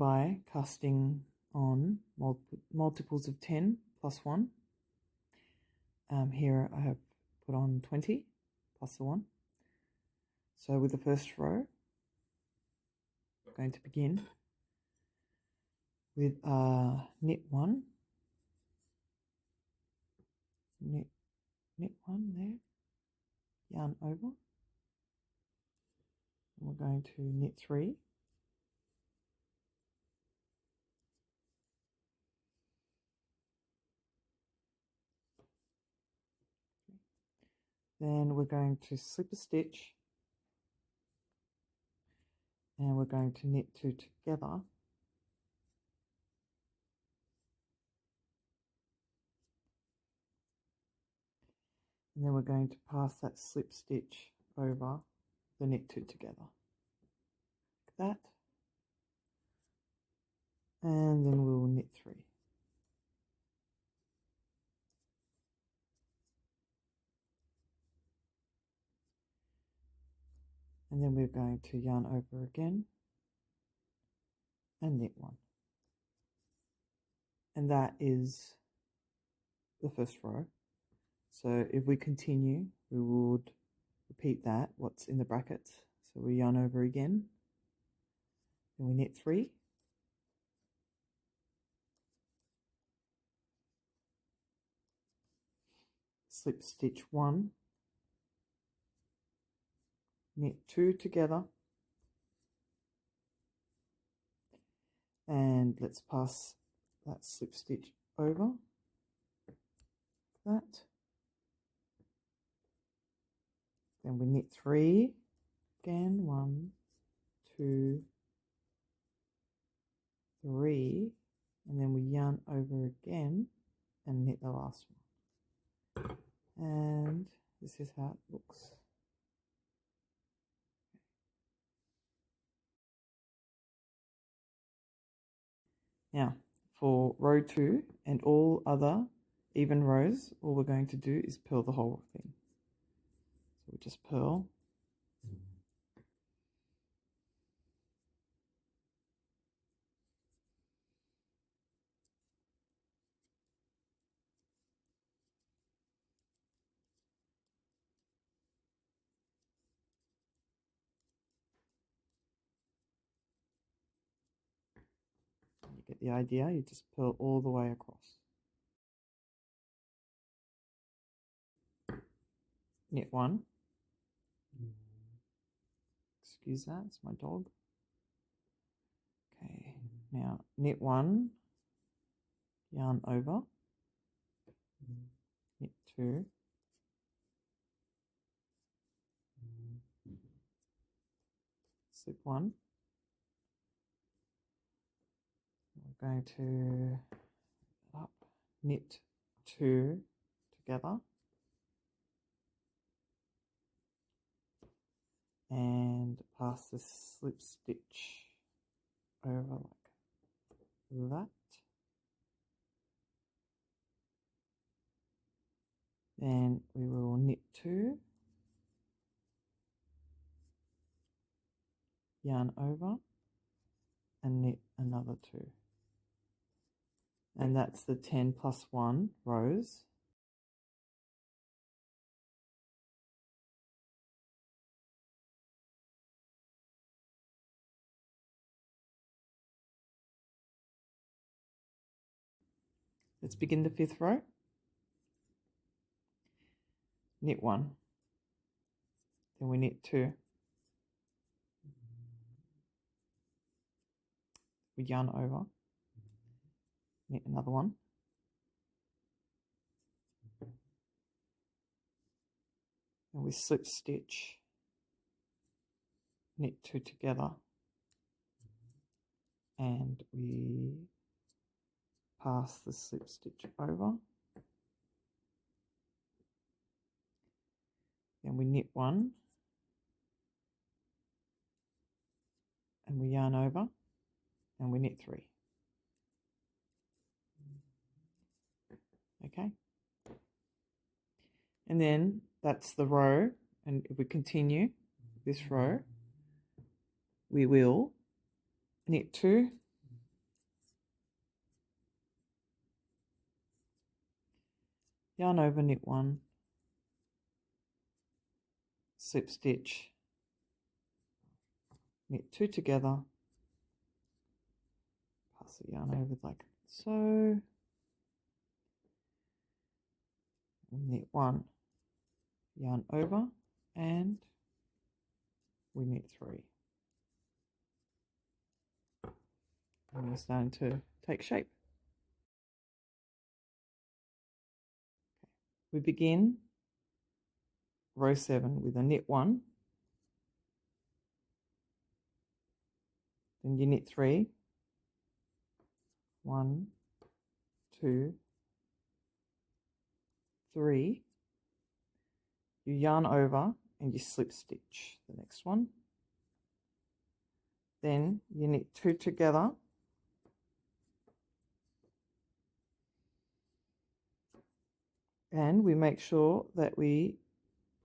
by casting on multiples of 10 plus 1. Here I have put on 20 plus the 1. So with the first row, I'm going to begin with knit 1, knit 1 there, yarn over, and we're going to knit 3, then we're going to slip a stitch, and we're going to knit 2 together, and then we're going to pass that slip stitch over the knit 2 together, like that, and then we'll knit 3. And then we're going to yarn over again and knit 1. And that is the first row. So if we continue, we would repeat that, what's in the brackets. So we yarn over again, and we knit 3. Slip stitch 1, knit 2 together, and let's pass that slip stitch over, like that. Then we knit 3 again, 1, 2, 3, and then we yarn over again and knit the last one. And this is how it looks. Now, for row 2 and all other even rows, all we're going to do is purl the whole thing. So we just purl. You get the idea, you just purl all the way across. Knit 1. Excuse that, it's my dog. Okay, now knit 1, yarn over, knit 2, slip 1. We're going to knit 2 together, and pass the slip stitch over like that. Then we will knit 2, yarn over, and knit another 2. And that's the 10 plus 1 rows. Let's begin the 5th row. Knit 1, then we knit 2, we yarn over, knit another 1, and we slip stitch, knit 2 together, and we pass the slip stitch over. Then we knit 1, and we yarn over, and we knit 3. Okay, and then that's the row, and if we continue this row, we will knit 2, yarn over, knit 1, slip stitch, knit 2 together, pass the yarn over like so, knit 1, yarn over, and we knit 3. And we're starting to take shape. We begin row 7 with a knit 1, then you knit 3, 1, 2, 3, you yarn over and you slip stitch the next one, then you knit 2 together, and we make sure that we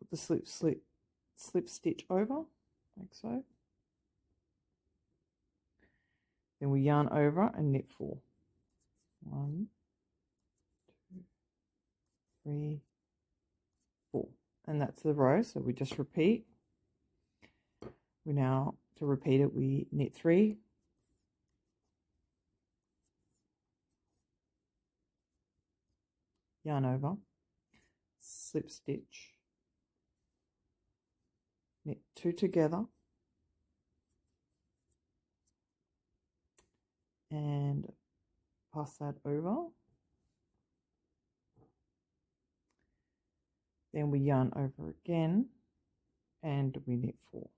put the slip stitch over like so, then we yarn over and knit 4, 1, 2, 3, 4, and that's the row. So we just repeat. We now, to repeat it, we knit 3, yarn over, slip stitch, knit 2 together, and pass that over. Then we yarn over again and we knit 4.